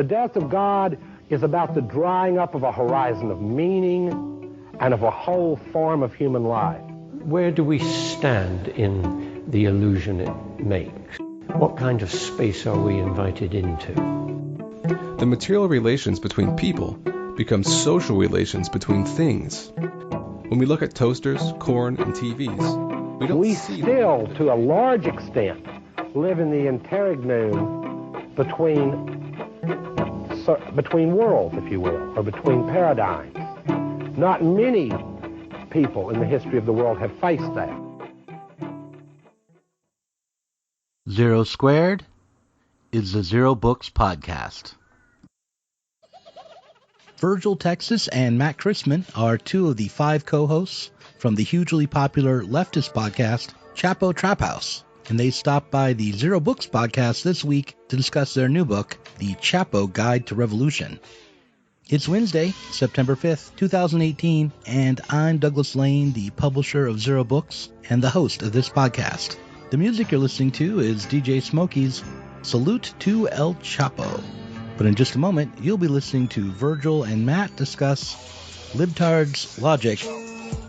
The death of God is about the drying up of a horizon of meaning and of a whole form of human life. Where do we stand in the illusion it makes? What kind of space are we invited into? The material relations between people become social relations between things. When we look at toasters, corn, and TVs, we still, to a large extent, live in the interregnum between worlds, if you will, or between paradigms. Not many people in the history of the world have faced that. Zero Squared is the Zero Books podcast. Virgil, Texas, and Matt Christman are two of the 5 co-hosts from the hugely popular leftist podcast, Chapo Trap House. And they stopped by the Zero Books podcast this week to discuss their new book, The Chapo Guide to Revolution. It's Wednesday, September 5th, 2018, and I'm Douglas Lane, the publisher of Zero Books and the host of this podcast. The music you're listening to is DJ Smokey's Salute to El Chapo. But in just a moment, you'll be listening to Virgil and Matt discuss libtards, logic,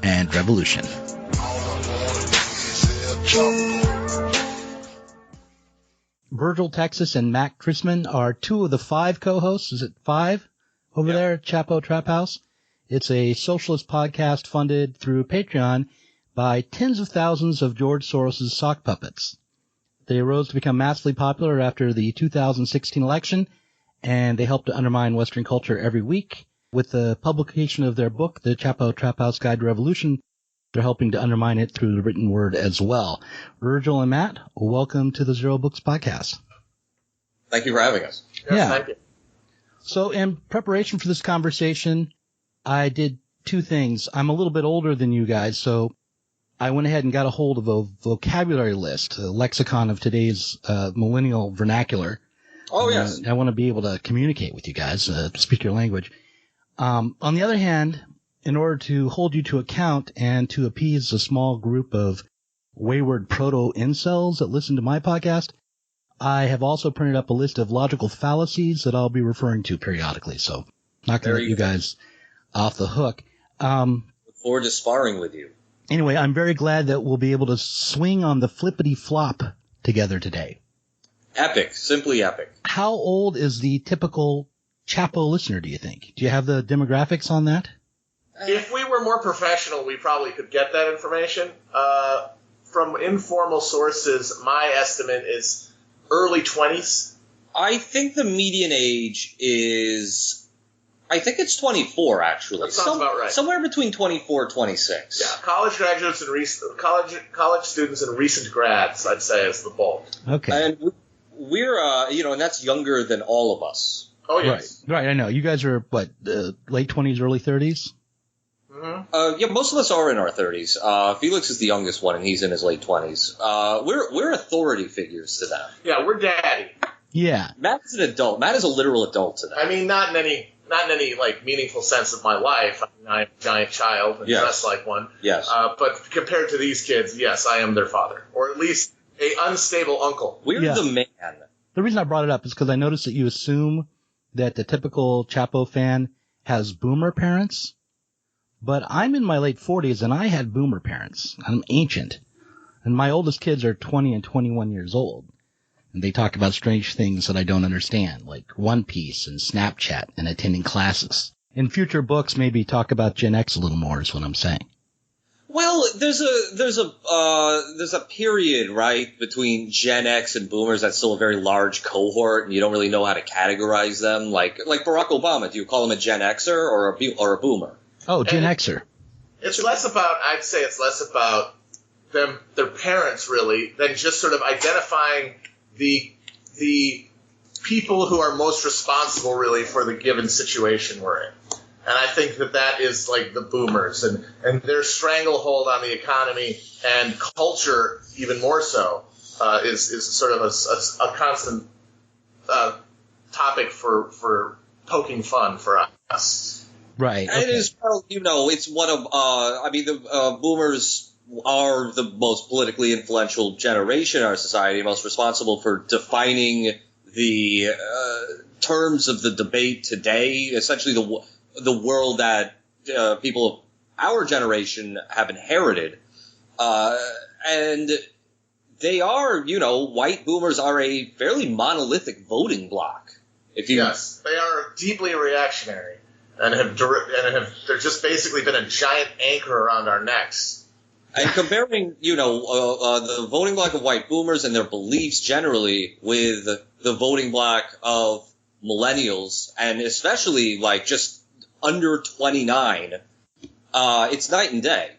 and revolution. Virgil, Texas, and Matt Christman are two of the 5 co-hosts. Is it 5 over there at Chapo Trap House? It's a socialist podcast funded through Patreon by tens of thousands of George Soros' sock puppets. They rose to become massively popular after the 2016 election, and they help to undermine Western culture every week. With the publication of their book, The Chapo Trap House Guide to Revolution, they're helping to undermine it through the written word as well. Virgil and Matt, welcome to the Zero Books podcast. Thank you for having us. Yeah. Thank you. So in preparation for this conversation, I did 2 things. I'm a little bit older than you guys, so I went ahead and got a hold of a vocabulary list, a lexicon of today's millennial vernacular. Oh, yes. I want to be able to communicate with you guys, speak your language. On the other hand, in order to hold you to account and to appease a small group of wayward proto-incels that listen to my podcast, I have also printed up a list of logical fallacies that I'll be referring to periodically. So not going to let you guys off the hook. Look forward to sparring with you. Anyway, I'm very glad that we'll be able to swing on the flippity-flop together today. Epic. Simply epic. How old is the typical Chapo listener, do you think? Do you have the demographics on that? If we were more professional, we probably could get that information. From informal sources, my estimate is early 20s. I think the median age is, I think it's 24, actually. That sounds about right. Somewhere between 24 and 26. Yeah, college graduates and college students and recent grads, I'd say, is the bulk. Okay. And we're, and that's younger than all of us. Oh, yes. Right, I know. You guys are, what, late 20s, early 30s? Mm-hmm. Most of us are in our 30s. Felix is the youngest one, and he's in his late 20s. We're authority figures to them. Yeah, we're daddy. Yeah. Matt is an adult. Matt is a literal adult to them. I mean, not in any like meaningful sense of my life. I mean, I'm a giant child and dress like one. Yes. But compared to these kids, yes, I am their father, or at least a unstable uncle. We're the man. The reason I brought it up is because I noticed that you assume that the typical Chapo fan has boomer parents. But I'm in my late 40s, and I had boomer parents. I'm ancient. And my oldest kids are 20 and 21 years old. And they talk about strange things that I don't understand, like One Piece and Snapchat and attending classes. In future books, maybe talk about Gen X a little more is what I'm saying. Well, there's a period, right, between Gen X and boomers that's still a very large cohort, and you don't really know how to categorize them. Like Barack Obama, do you call him a Gen Xer or a boomer? Oh, Gen Xer. It's less about them, their parents, really, than just sort of identifying the people who are most responsible, really, for the given situation we're in. And I think that is like the boomers and their stranglehold on the economy and culture, even more so, is sort of a constant topic for poking fun for us. Right. Okay. It is, it's one of, the boomers are the most politically influential generation in our society, most responsible for defining the terms of the debate today, essentially the world that people of our generation have inherited, and they are, white boomers are a fairly monolithic voting bloc. Yes, they are deeply reactionary and they're just basically been a giant anchor around our necks. And comparing, the voting bloc of white boomers and their beliefs generally with the voting bloc of millennials, and especially just under 29, it's night and day.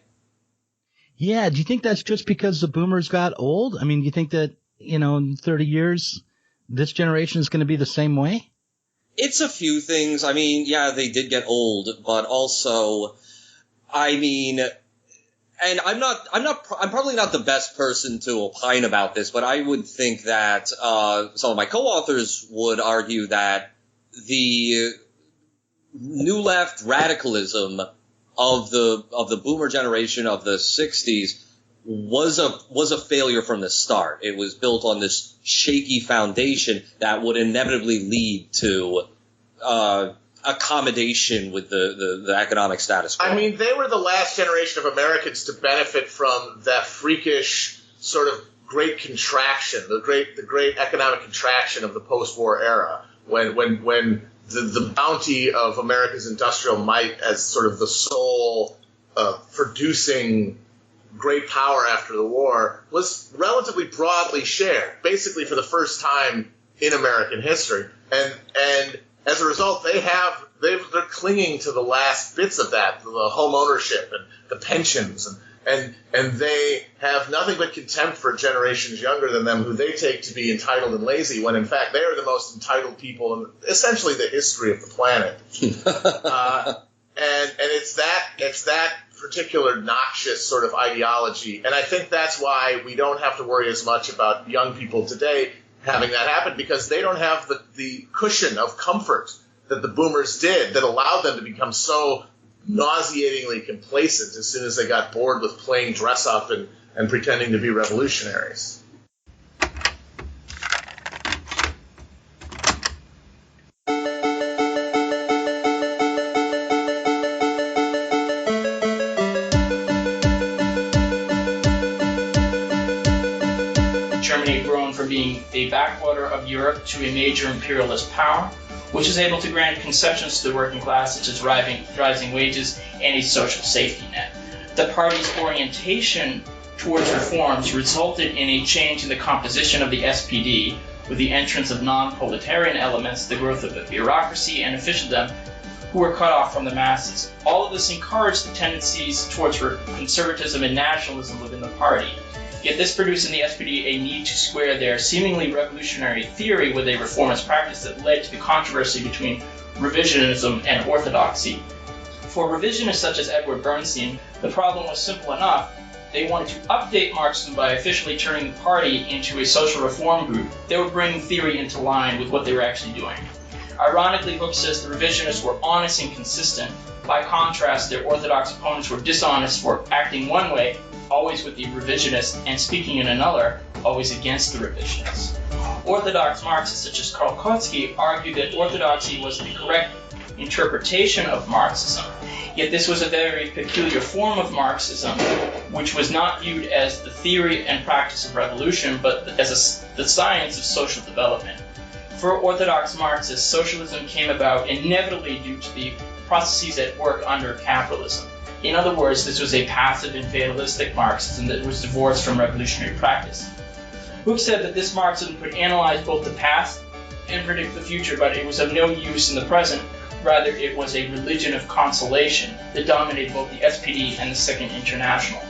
Yeah, do you think that's just because the boomers got old? I mean, do you think that, in 30 years, this generation is going to be the same way? It's a few things. I mean, yeah, they did get old, but also, and I'm probably not the best person to opine about this, but I would think that some of my co-authors would argue that the new left radicalism of the boomer generation of the 60s was a failure from the start. It was built on this shaky foundation that would inevitably lead to accommodation with the economic status quo. I mean, they were the last generation of Americans to benefit from that freakish sort of great contraction, the great economic contraction of the post-war era, when the bounty of America's industrial might as sort of the sole producing great power after the war was relatively broadly shared, basically for the first time in American history. And as a result, they're clinging to the last bits of that, the home ownership and the pensions, and they have nothing but contempt for generations younger than them who they take to be entitled and lazy, when in fact they are the most entitled people in essentially the history of the planet. And it's that particular noxious sort of ideology, and I think that's why we don't have to worry as much about young people today having that happen, because they don't have the cushion of comfort that the boomers did that allowed them to become so nauseatingly complacent as soon as they got bored with playing dress up and pretending to be revolutionaries. Germany had grown from being a backwater of Europe to a major imperialist power, which is able to grant concessions to the working class, such as rising wages and a social safety net. The party's orientation towards reforms resulted in a change in the composition of the SPD, with the entrance of non-proletarian elements, the growth of the bureaucracy and officialdom, who were cut off from the masses. All of this encouraged the tendencies towards conservatism and nationalism within the party. Yet this produced in the SPD a need to square their seemingly revolutionary theory with a reformist practice that led to the controversy between revisionism and orthodoxy. For revisionists such as Edward Bernstein, the problem was simple enough. They wanted to update Marxism by officially turning the party into a social reform group. They were bringing theory into line with what they were actually doing. Ironically, Hook says the revisionists were honest and consistent. By contrast, their orthodox opponents were dishonest for acting one way, always with the revisionists, and speaking in another, always against the revisionists. Orthodox Marxists such as Karl Kautsky argued that orthodoxy was the correct interpretation of Marxism. Yet this was a very peculiar form of Marxism, which was not viewed as the theory and practice of revolution, but as the science of social development. For orthodox Marxists, socialism came about inevitably due to the processes at work under capitalism. In other words, this was a passive and fatalistic Marxism that was divorced from revolutionary practice. Hook said that this Marxism could analyze both the past and predict the future, but it was of no use in the present. Rather, it was a religion of consolation that dominated both the SPD and the Second International.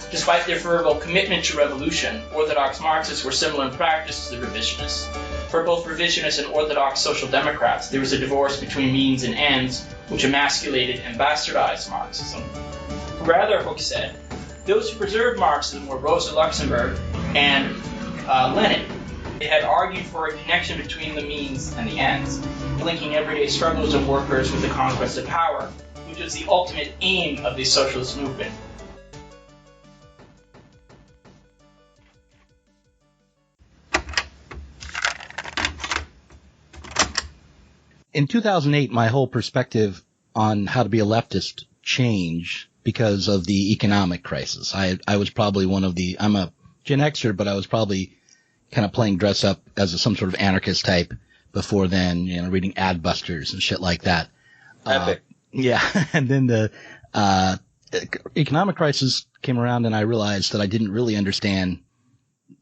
Despite their fervent commitment to revolution, orthodox Marxists were similar in practice to the revisionists. For both revisionists and orthodox social democrats, there was a divorce between means and ends, which emasculated and bastardized Marxism. Rather, Hook said, those who preserved Marxism were Rosa Luxemburg and Lenin. They had argued for a connection between the means and the ends, linking everyday struggles of workers with the conquest of power, which was the ultimate aim of the socialist movement. in 2008, my whole perspective on how to be a leftist changed because of the economic crisis. I was probably I'm a Gen Xer, but I was probably kind of playing dress up as some sort of anarchist type before then, reading Adbusters and shit like that. Epic. Yeah. And then the economic crisis came around and I realized that I didn't really understand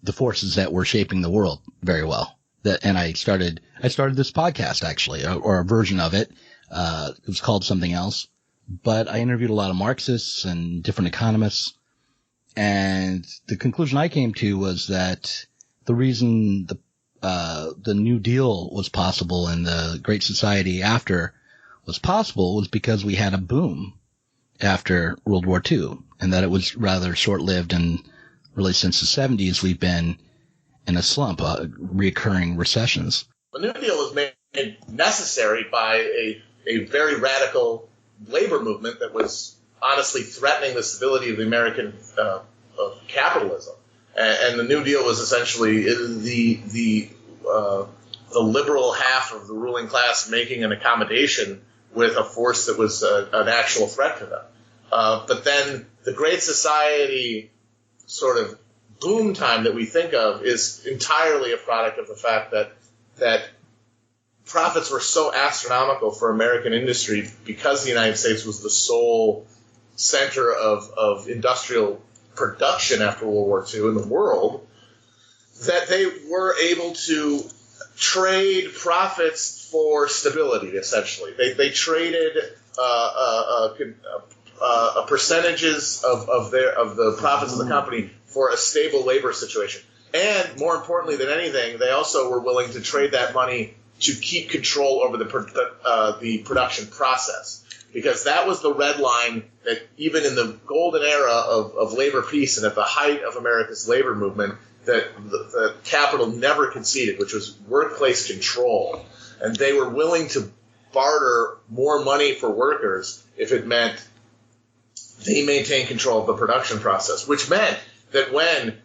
the forces that were shaping the world very well. And I started this podcast actually, or a version of it. It was called something else, but I interviewed a lot of Marxists and different economists. And the conclusion I came to was that the reason the New Deal was possible and the Great Society after was possible was because we had a boom after World War II, and that it was rather short-lived, and really since the 70s we've been in a slump, reoccurring recessions. The New Deal was made necessary by a very radical labor movement that was honestly threatening the stability of the American of capitalism. And the New Deal was essentially the liberal half of the ruling class making an accommodation with a force that was an actual threat to them. But then the Great Society sort of boom time that we think of is entirely a product of the fact that profits were so astronomical for American industry because the United States was the sole center of industrial production after World War II in the world, that they were able to trade profits for stability, essentially. They traded percentages of the profits of the company for a stable labor situation. And more importantly than anything, they also were willing to trade that money to keep control over the production process. Because that was the red line that even in the golden era of labor peace and at the height of America's labor movement, that the capital never conceded, which was workplace control. And they were willing to barter more money for workers if it meant they maintained control of the production process, which meant that when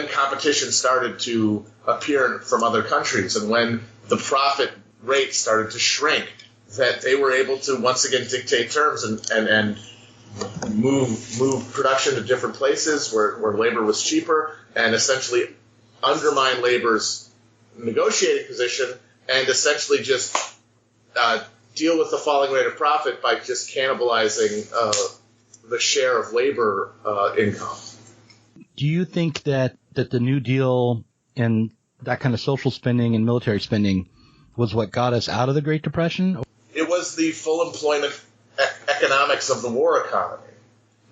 competition started to appear from other countries and when the profit rate started to shrink, that they were able to once again dictate terms and move production to different places where labor was cheaper and essentially undermine labor's negotiating position and essentially just deal with the falling rate of profit by just cannibalizing the share of labor income. Do you think that the New Deal and that kind of social spending and military spending was what got us out of the Great Depression? It was the full employment economics of the war economy.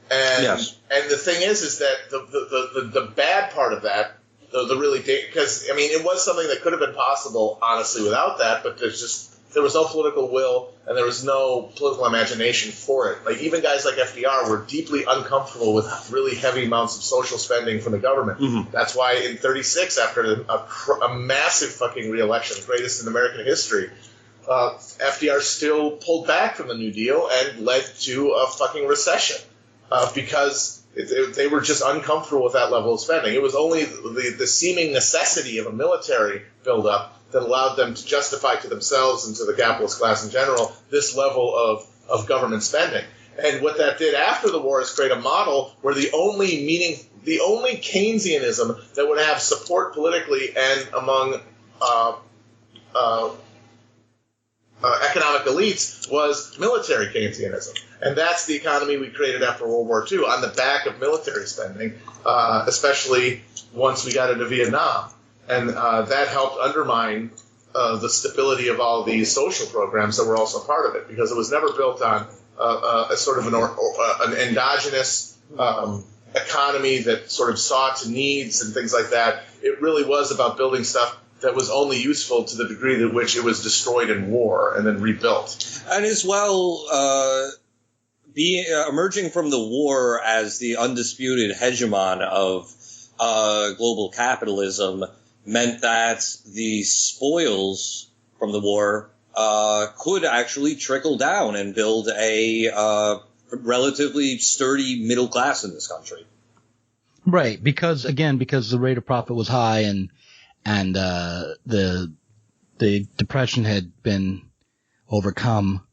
And, yes. And the thing is that the bad part of that, the really, because, I mean, it was something that could have been possible, honestly, without that, but there was no political will and there was no political imagination for it. Like, even guys like FDR were deeply uncomfortable with really heavy amounts of social spending from the government. Mm-hmm. That's why in 1936, after a massive fucking re-election, the greatest in American history, FDR still pulled back from the New Deal and led to a fucking recession because they were just uncomfortable with that level of spending. It was only the seeming necessity of a military buildup that allowed them to justify to themselves and to the capitalist class in general this level of government spending. And what that did after the war is create a model where the only Keynesianism that would have support politically and among economic elites was military Keynesianism. And that's the economy we created after World War II on the back of military spending, especially once we got into Vietnam. And that helped undermine the stability of all these social programs that were also part of it, because it was never built on a sort of an endogenous economy that sort of saw to needs and things like that. It really was about building stuff that was only useful to the degree to which it was destroyed in war and then rebuilt. And as well, emerging from the war as the undisputed hegemon of global capitalism meant that the spoils from the war could actually trickle down and build a relatively sturdy middle class in this country. Right, because the rate of profit was high and the the Depression had been overcome,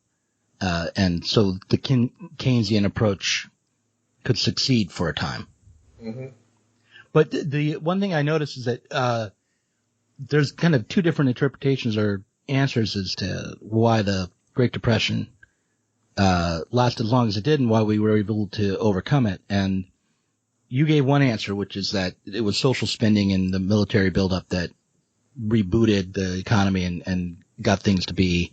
and so the Keynesian approach could succeed for a time. Mm-hmm. But the one thing I noticed is that there's kind of two different interpretations or answers as to why the Great Depression lasted as long as it did and why we were able to overcome it. And you gave one answer, which is that it was social spending and the military buildup that rebooted the economy and got things to be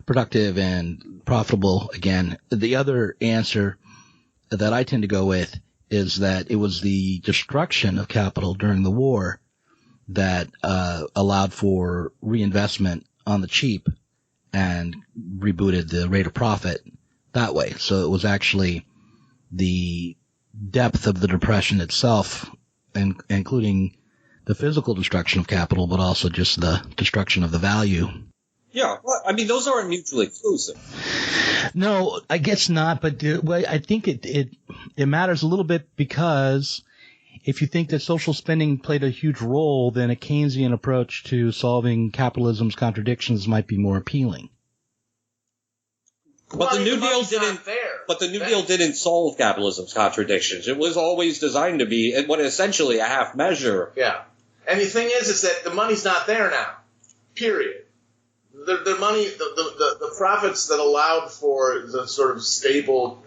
productive and profitable again. The other answer that I tend to go with is that it was the destruction of capital during the war that allowed for reinvestment on the cheap and rebooted the rate of profit that way. So it was actually the depth of the Depression itself, including the physical destruction of capital, but also just the destruction of the value. Yeah, well, I mean, those aren't mutually exclusive. No, I guess not, but I think it matters a little bit, because if you think that social spending played a huge role, then a Keynesian approach to solving capitalism's contradictions might be more appealing. But the New Deal didn't. But the New Deal didn't solve capitalism's contradictions. It was always designed to be what essentially a half measure. Yeah, and the thing is that the money's not there now. Period. The money, the profits that allowed for the sort of stable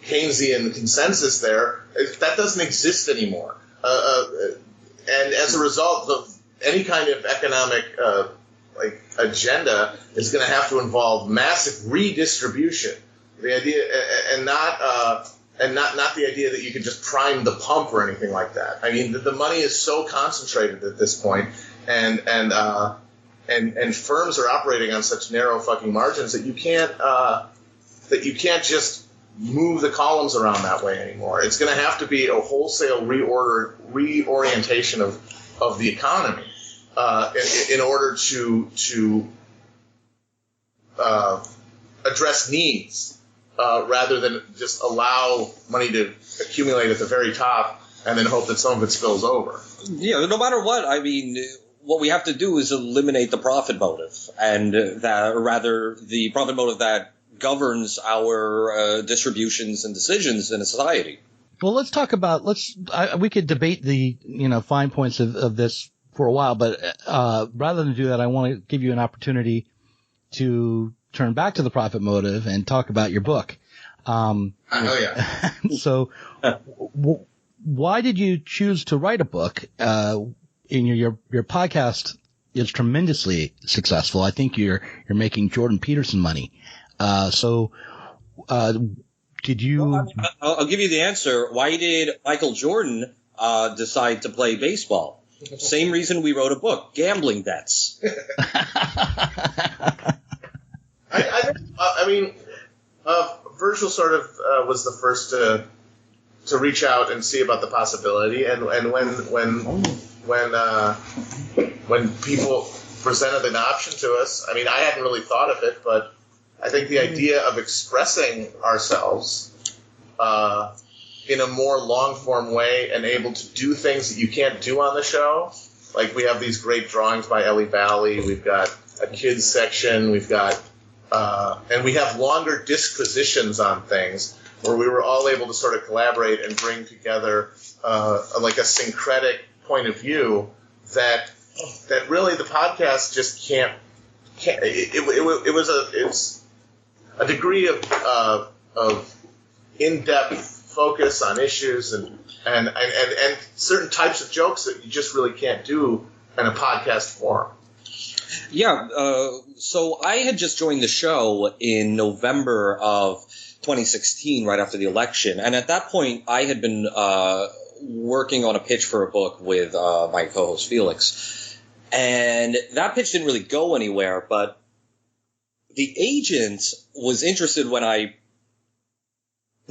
Keynesian consensus there, that doesn't exist anymore. And as a result, any kind of economic agenda is going to have to involve massive redistribution. The idea, and not the idea that you can just prime the pump or anything like that. I mean, the money is so concentrated at this point, and firms are operating on such narrow fucking margins that you can't just move the columns around that way anymore. It's going to have to be a wholesale reorientation of the economy in order to address needs, rather than just allow money to accumulate at the very top and then hope that some of it spills over. Yeah, no matter what, I mean, what we have to do is eliminate the profit motive, and or rather the profit motive that governs our distributions and decisions in a society. Well, let's talk about, we could debate the, fine points of this for a while, but rather than do that, I want to give you an opportunity to turn back to the profit motive and talk about your book. Oh, yeah. So why did you choose to write a book? Your podcast is tremendously successful. I think you're making Jordan Peterson money. Did you? Well, I'll give you the answer. Why did Michael Jordan decide to play baseball? Same reason we wrote a book: gambling debts. I mean, Virgil sort of was the first to reach out and see about the possibility, and when people presented an option to us, I mean, I hadn't really thought of it, but I think the idea of expressing ourselves in a more long-form way and able to do things that you can't do on the show, like we have these great drawings by Ellie Bally, we've got a kids section, we've got and we have longer disquisitions on things where we were all able to sort of collaborate and bring together like a syncretic point of view that really the podcast just can't. It's a degree of in-depth focus on issues and certain types of jokes that you just really can't do in a podcast form. Yeah, so I had just joined the show in November of 2016, right after the election, and at that point I had been working on a pitch for a book with my co-host Felix, and that pitch didn't really go anywhere, but the agent was interested when I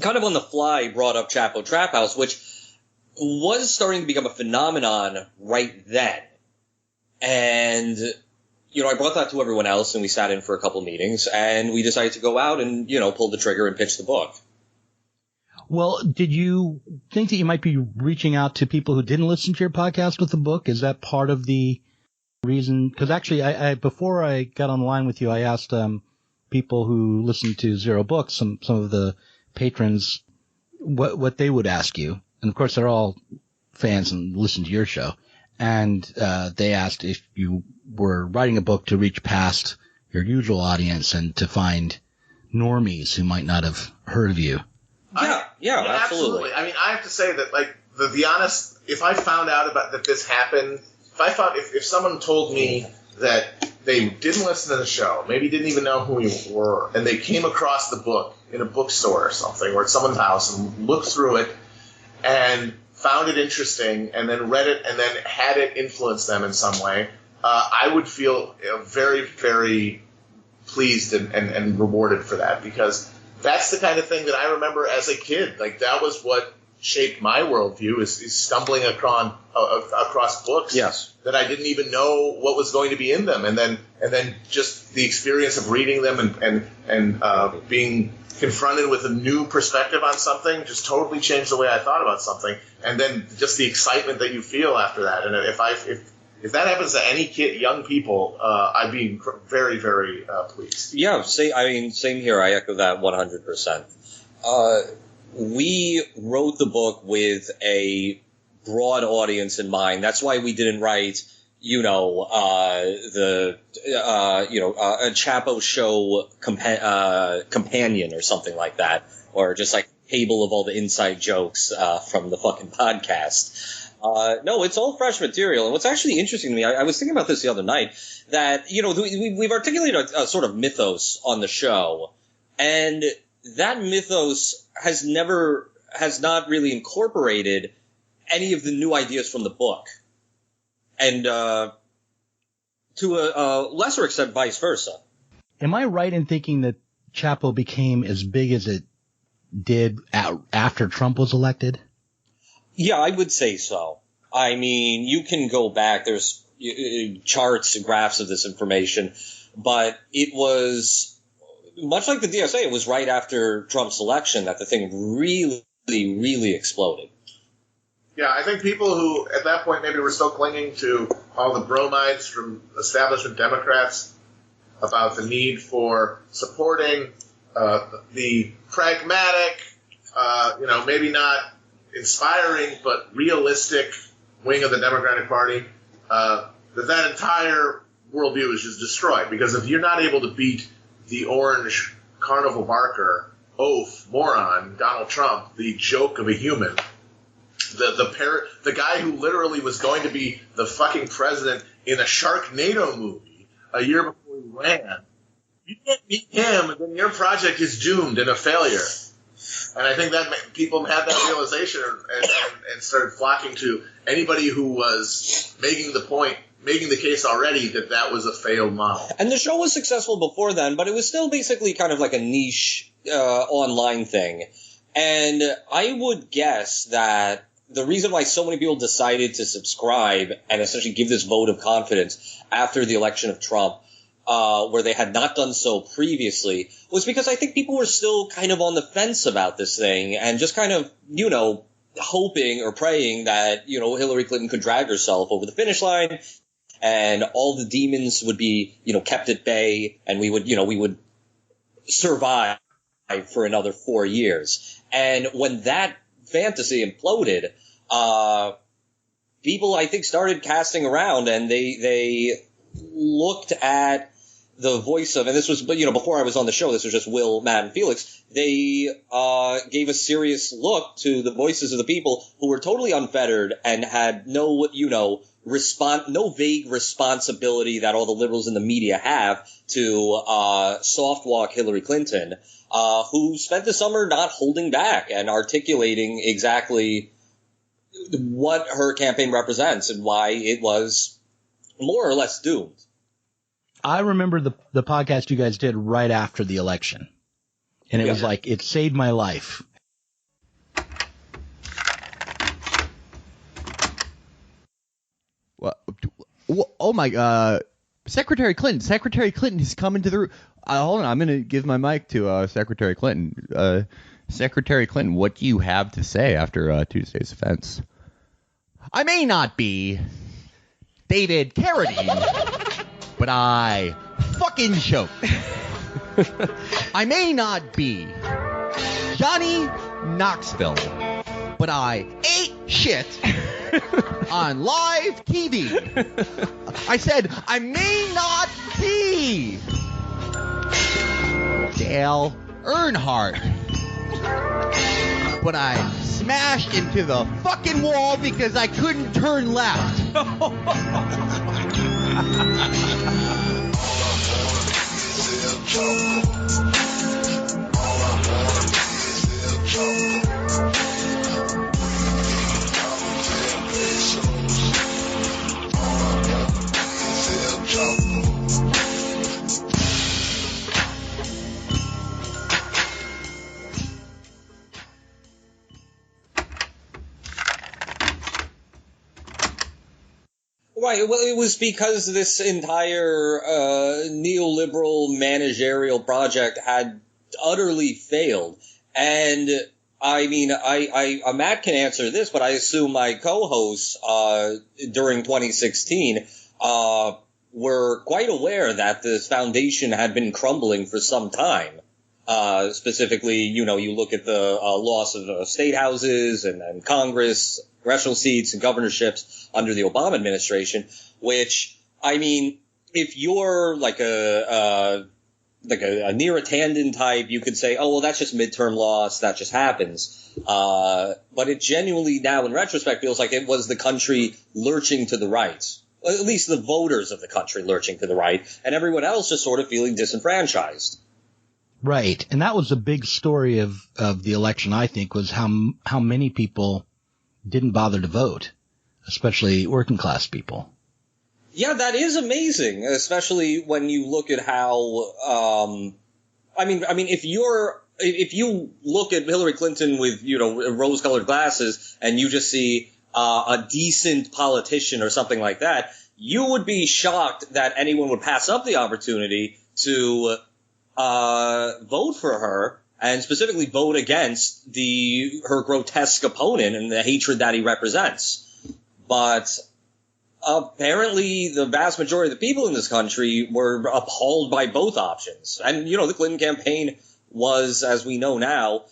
kind of on the fly brought up Chapo Trap House, which was starting to become a phenomenon right then. And, I brought that to everyone else, and we sat in for a couple of meetings, and we decided to go out and, pull the trigger and pitch the book. Well, did you think that you might be reaching out to people who didn't listen to your podcast with the book? Is that part of the reason, because actually, I before I got on the line with you, I asked people who listen to Zero Books, some of the patrons, what they would ask you, and of course they're all fans and listen to your show, and they asked if you were writing a book to reach past your usual audience and to find normies who might not have heard of you. Yeah, absolutely. I mean, I have to say that, like, the honest, if I found out about that this happened, if someone told me that they didn't listen to the show, maybe didn't even know who we were, and they came across the book in a bookstore or something, or at someone's house, and looked through it, and found it interesting, and then read it, and then had it influence them in some way, I would feel very, very pleased and rewarded for that, because that's the kind of thing that I remember as a kid. Like, that was what shaped my worldview, is stumbling across books that I didn't even know what was going to be in them, and then just the experience of reading them and being confronted with a new perspective on something just totally changed the way I thought about something, and then just the excitement that you feel after that. And if that happens to any young people, I'd be very, very pleased. Yeah, same here. I echo that 100%. We wrote the book with a broad audience in mind. That's why we didn't write, a Chapo show companion or something like that, or just like table of all the inside jokes from the fucking podcast. No, it's all fresh material. And what's actually interesting to me, I was thinking about this the other night, that, we've articulated a sort of mythos on the show, and that mythos has not really incorporated any of the new ideas from the book. And to a lesser extent, vice versa. Am I right in thinking that Chapo became as big as it did after Trump was elected? Yeah, I would say so. I mean, you can go back. There's charts and graphs of this information, but it was much like the DSA. It was right after Trump's election that the thing really, really exploded. Yeah, I think people who at that point maybe were still clinging to all the bromides from establishment Democrats about the need for supporting the pragmatic, maybe not inspiring but realistic wing of the Democratic Party, that entire worldview is just destroyed. Because if you're not able to beat the orange carnival barker, oaf, moron, Donald Trump, the joke of a human, the guy who literally was going to be the fucking president in a Sharknado movie a year before he ran, you can't beat him, and then your project is doomed and a failure. And I think that people had that realization and started flocking to anybody who was making the case already that was a failed model. And the show was successful before then, but it was still basically kind of like a niche online thing. And I would guess that the reason why so many people decided to subscribe and essentially give this vote of confidence after the election of Trump, where they had not done so previously, was because I think people were still kind of on the fence about this thing and just kind of, hoping or praying that, Hillary Clinton could drag herself over the finish line and all the demons would be, kept at bay, and we would survive for another 4 years. And when that fantasy imploded, people, I think, started casting around, and they looked at the voice of, and this was, before I was on the show, this was just Will, Matt, and Felix. They gave a serious look to the voices of the people who were totally unfettered and had no, no vague responsibility that all the liberals in the media have to soft walk Hillary Clinton, who spent the summer not holding back and articulating exactly what her campaign represents and why it was more or less doomed. I remember the podcast you guys did right after the election, and it was like, it saved my life. Well, oh my, Secretary Clinton is coming to the room. Hold on, I'm going to give my mic to Secretary Clinton. Secretary Clinton, what do you have to say after Tuesday's offense? I may not be David Carradine, but I fucking choked. I may not be Johnny Knoxville, but I ate shit on live TV. I said I may not be Dale Earnhardt, but I smashed into the fucking wall because I couldn't turn left. Right. Well, it was because this entire neoliberal managerial project had utterly failed. And I mean, Matt can answer this, but I assume my co-hosts during 2016 were quite aware that this foundation had been crumbling for some time. Specifically, you look at the loss of state houses and Congress, congressional seats and governorships under the Obama administration, which, I mean, if you're like a near a Tandon type, you could say, oh, well, that's just midterm loss. That just happens. But it genuinely now in retrospect feels like it was the country lurching to the right, at least the voters of the country lurching to the right, and everyone else just sort of feeling disenfranchised. Right. And that was a big story of the election, I think, was how many people didn't bother to vote, especially working class people. Yeah, that is amazing, especially when you look at how, I mean, if you look at Hillary Clinton with, rose-colored glasses and you just see a decent politician or something like that, you would be shocked that anyone would pass up the opportunity to vote for her, and specifically vote against her grotesque opponent and the hatred that he represents. But apparently the vast majority of the people in this country were appalled by both options. And, the Clinton campaign was, as we know now,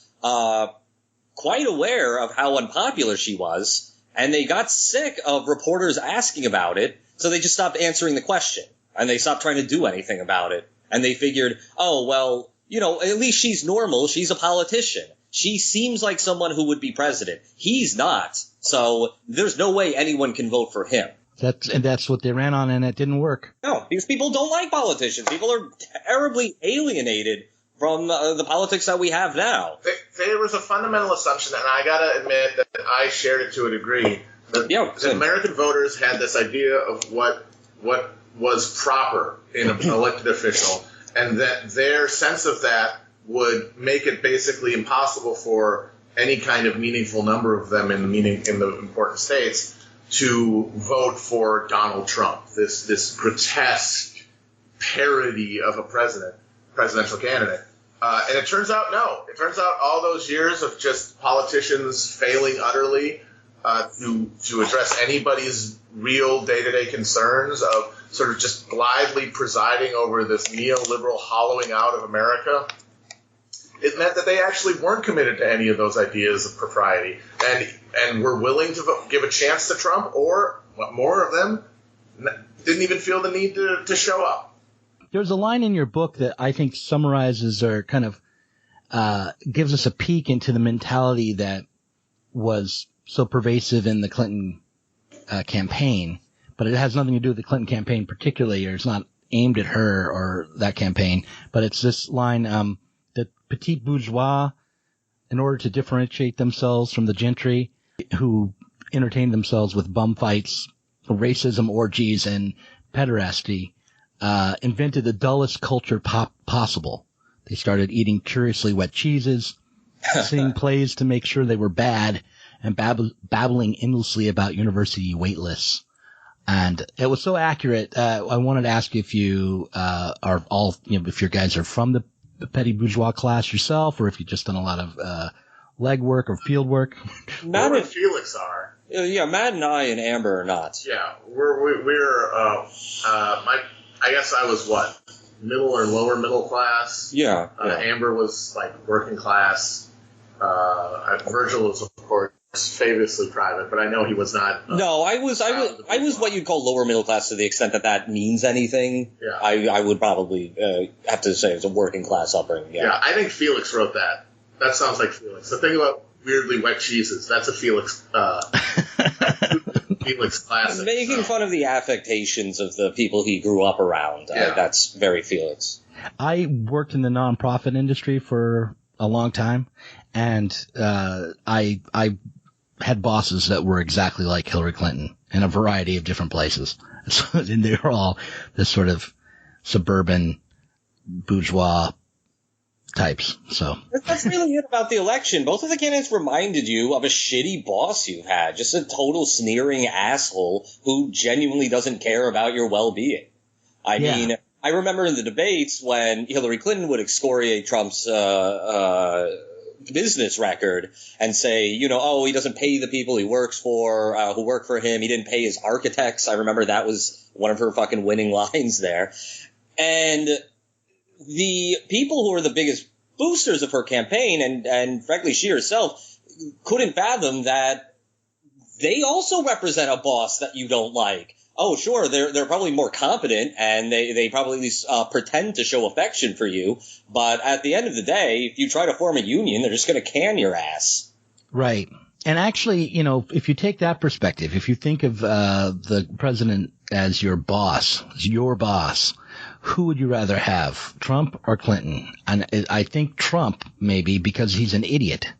quite aware of how unpopular she was, and they got sick of reporters asking about it, so they just stopped answering the question, and they stopped trying to do anything about it. And they figured, oh, well, at least she's normal. She's a politician. She seems like someone who would be president. He's not. So there's no way anyone can vote for him. That's what they ran on, and it didn't work. No, because people don't like politicians. People are terribly alienated from the politics that we have now. There was a fundamental assumption, and I got to admit that I shared it to a degree, that American voters had this idea of what was proper in an elected official, and that their sense of that would make it basically impossible for any kind of meaningful number of them in the important states to vote for Donald Trump, this grotesque parody of a presidential candidate. And it turns out, no. It turns out all those years of just politicians failing utterly to address anybody's real day-to-day concerns, of sort of just blithely presiding over this neoliberal hollowing out of America, it meant that they actually weren't committed to any of those ideas of propriety and were willing to give a chance to Trump, or what more of them didn't even feel the need to show up. There's a line in your book that I think summarizes or kind of gives us a peek into the mentality that was so pervasive in the Clinton campaign, but it has nothing to do with the Clinton campaign particularly, or it's not aimed at her or that campaign, but it's this line, that petit bourgeois, in order to differentiate themselves from the gentry who entertained themselves with bum fights, racism, orgies, and pederasty, invented the dullest culture possible. They started eating curiously wet cheeses, singing plays to make sure they were bad, and babbling endlessly about university wait lists. And it was so accurate. I wanted to ask you if you are all, if your guys are from the petty bourgeois class yourself, or if you've just done a lot of legwork or field work. Not if Felix are. Yeah, Matt and I and Amber are not. Yeah, I guess I was what, middle or lower middle class. Yeah. Amber was like working class. Virgil was, of course, famously private, but I know he was not. No, I was what you'd call lower middle class to the extent that means anything. Yeah. I would probably have to say it's a working class upbringing. Yeah, I think Felix wrote that. That sounds like Felix. The thing about weirdly wet cheeses, that's a Felix. Felix classic. Making fun of the affectations of the people he grew up around. Yeah. That's very Felix. I worked in the nonprofit industry for a long time, and I had bosses that were exactly like Hillary Clinton in a variety of different places. And they were all this sort of suburban bourgeois types. So that's really it about the election. Both of the candidates reminded you of a shitty boss you've had, just a total sneering asshole who genuinely doesn't care about your well-being. I mean, I remember in the debates when Hillary Clinton would excoriate Trump's business record and say, he doesn't pay the people he works for, who work for him. He didn't pay his architects. I remember that was one of her fucking winning lines there. And the people who were the biggest boosters of her campaign, and frankly she herself, couldn't fathom that they also represent a boss that you don't like. Oh, sure, they're probably more competent, and they probably at least pretend to show affection for you. But at the end of the day, if you try to form a union, they're just going to can your ass. Right. And actually, if you take that perspective, if you think of the president as your boss, who would you rather have, Trump or Clinton? And I think Trump, maybe, because he's an idiot.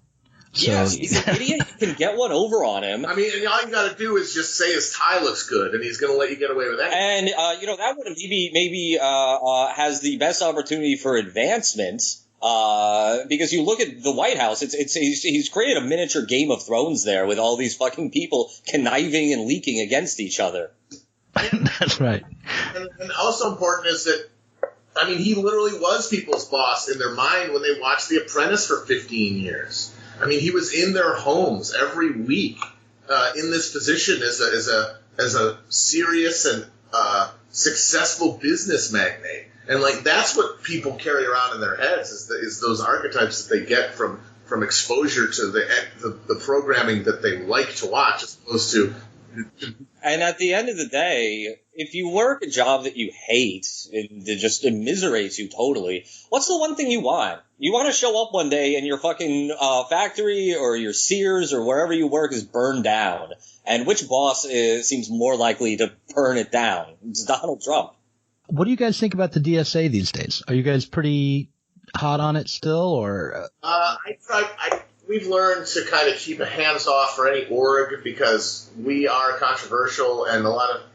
So, yes, he's an idiot. You can get one over on him. I mean, and all you got to do is just say his tie looks good, and he's going to let you get away with that. And, that one maybe has the best opportunity for advancement. Because you look at the White House, he's created a miniature Game of Thrones there with all these fucking people conniving and leaking against each other. That's right. And also important is that, I mean, he literally was people's boss in their mind when they watched The Apprentice for 15 years. I mean, he was in their homes every week in this position as a serious and successful business magnate. And, like, that's what people carry around in their heads is those archetypes that they get from exposure to the programming that they like to watch as opposed to. And at the end of the day, if you work a job that you hate and that just immiserates you totally, what's the one thing you want? You want to show up one day and your fucking factory or your Sears or wherever you work is burned down. And which boss seems more likely to burn it down? It's Donald Trump. What do you guys think about the DSA these days? Are you guys pretty hot on it still, or? We've learned to kind of keep a hands off for any org because we are controversial and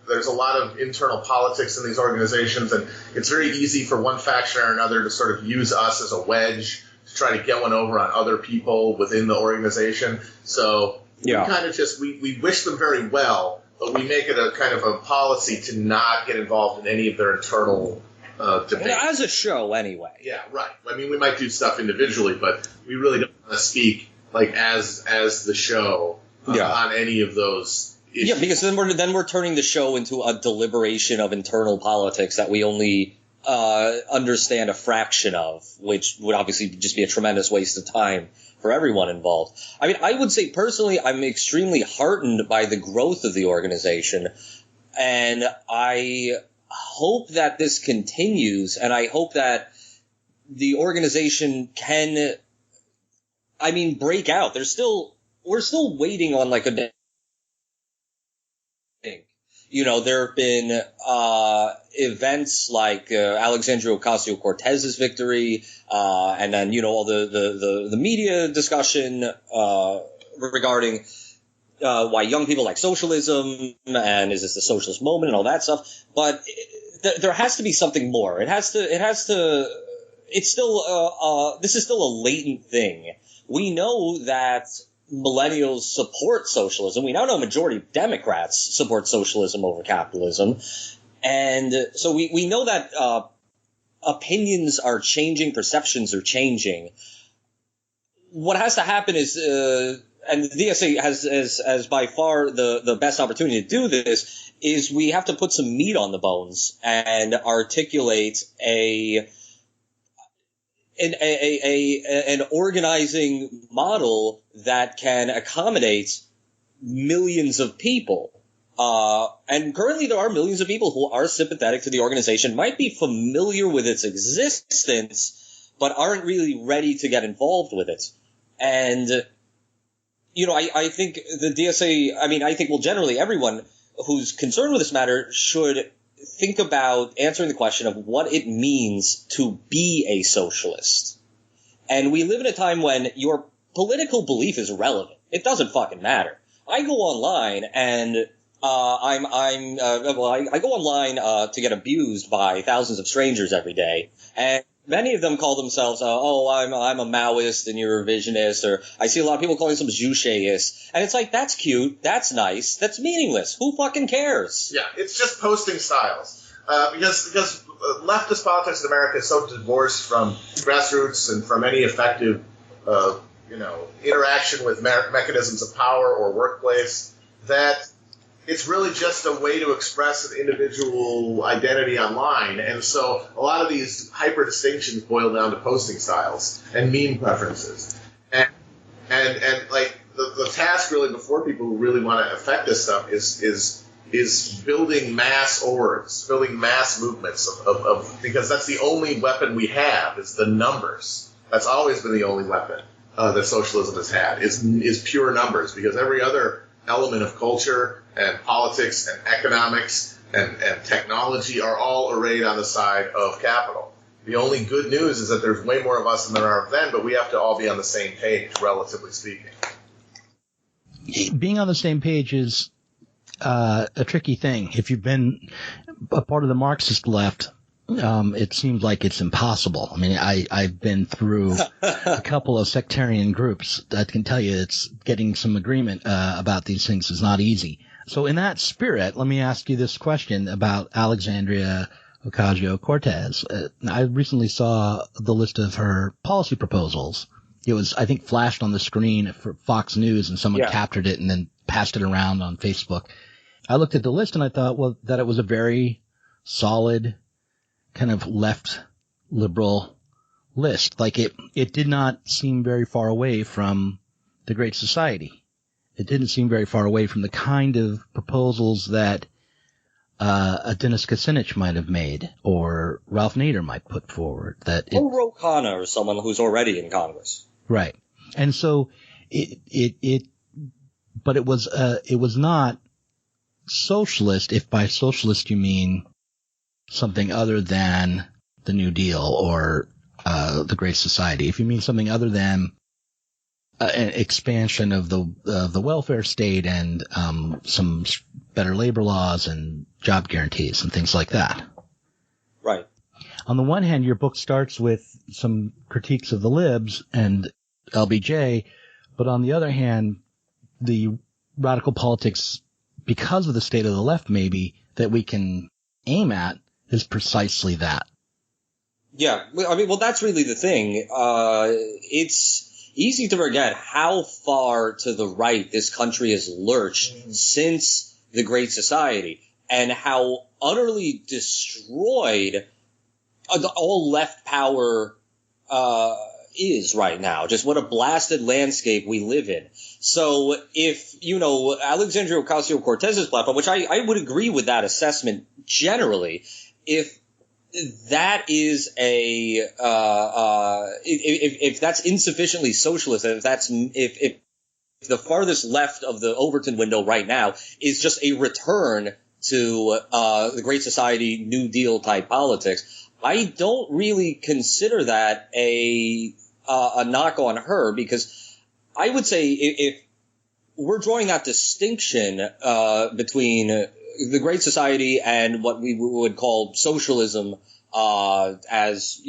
there's a lot of internal politics in these organizations, and it's very easy for one faction or another to sort of use us as a wedge to try to get one over on other people within the organization. So we kind of we wish them very well, but we make it a kind of a policy to not get involved in any of their internal debate. As a show, anyway. Yeah, right. I mean, we might do stuff individually, but we really don't want to speak like as the show on any of those issues. Yeah, because then we're turning the show into a deliberation of internal politics that we only understand a fraction of, which would obviously just be a tremendous waste of time for everyone involved. I mean, I would say personally, I'm extremely heartened by the growth of the organization, and I hope that this continues, and I hope that the organization can, break out. We're still waiting on like a thing. There have been events like Alexandria Ocasio-Cortez's victory, and then all the media discussion regarding why young people like socialism and is this the socialist moment and all that stuff. But there has to be something more. This is still a latent thing. We know that millennials support socialism. We now know a majority of Democrats support socialism over capitalism. And so we know that opinions are changing, perceptions are changing. What has to happen is and the DSA has as by far the best opportunity to do this, is we have to put some meat on the bones and articulate an organizing model that can accommodate millions of people. And currently there are millions of people who are sympathetic to the organization, might be familiar with its existence, but aren't really ready to get involved with it. And, I think the DSA, I think, well, generally everyone who's concerned with this matter should think about answering the question of what it means to be a socialist. And we live in a time when your political belief is irrelevant. It doesn't fucking matter. I go online and I go online to get abused by thousands of strangers every day, and many of them call themselves, I'm a Maoist and you're a revisionist, or I see a lot of people calling themselves Jucheist, and it's like, that's cute, that's nice, that's meaningless. Who fucking cares? Yeah, it's just posting styles. Because leftist politics in America is so divorced from grassroots and from any effective, interaction with mechanisms of power or workplace, that it's really just a way to express an individual identity online. And so a lot of these hyper distinctions boil down to posting styles and meme preferences. And like the task really before people who really want to affect this stuff is building mass orgs, building mass movements of because that's the only weapon we have is the numbers. That's always been the only weapon that socialism has had is pure numbers, because every other element of culture and politics and economics and technology are all arrayed on the side of capital. The only good news is that there's way more of us than there are of them, but we have to all be on the same page, relatively speaking. Being on the same page is a tricky thing. If you've been a part of the Marxist left, it seems like it's impossible. I mean, I've been through a couple of sectarian groups that can tell you it's getting some agreement about these things is not easy. So in that spirit, let me ask you this question about Alexandria Ocasio-Cortez. I recently saw the list of her policy proposals. It was, I think, flashed on the screen for Fox News, and someone captured it and then passed it around on Facebook. I looked at the list and I thought, well, that it was a very solid kind of left liberal list. Like it did not seem very far away from the Great Society. It didn't seem very far away from the kind of proposals that a Dennis Kucinich might have made, or Ralph Nader might put forward. Or Ro Khanna, or someone who's already in Congress. Right. And so but it was not socialist, if by socialist you mean something other than the New Deal or the Great Society. If you mean something other than an expansion of the welfare state and some better labor laws and job guarantees and things like that. Right. On the one hand, your book starts with some critiques of the libs and LBJ, but on the other hand, the radical politics, because of the state of the left maybe, that we can aim at is precisely that. Yeah, I mean, well, that's really the thing. It's easy to forget how far to the right this country has lurched since the Great Society, and how utterly destroyed all left power is right now. Just what a blasted landscape we live in. So if, Alexandria Ocasio-Cortez's platform, which I would agree with that assessment generally, if that is if that's insufficiently socialist, if the farthest left of the Overton window right now is just a return to the Great Society, New Deal type politics, I don't really consider that a knock on her, because I would say if we're drawing that distinction between the Great Society and what we would call socialism, as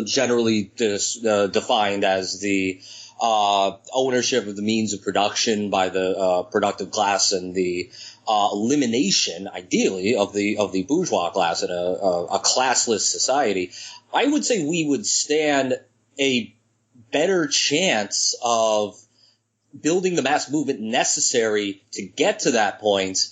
generally defined as the ownership of the means of production by the productive class and the elimination, ideally, of the bourgeois class in a classless society, I would say we would stand a better chance of building the mass movement necessary to get to that point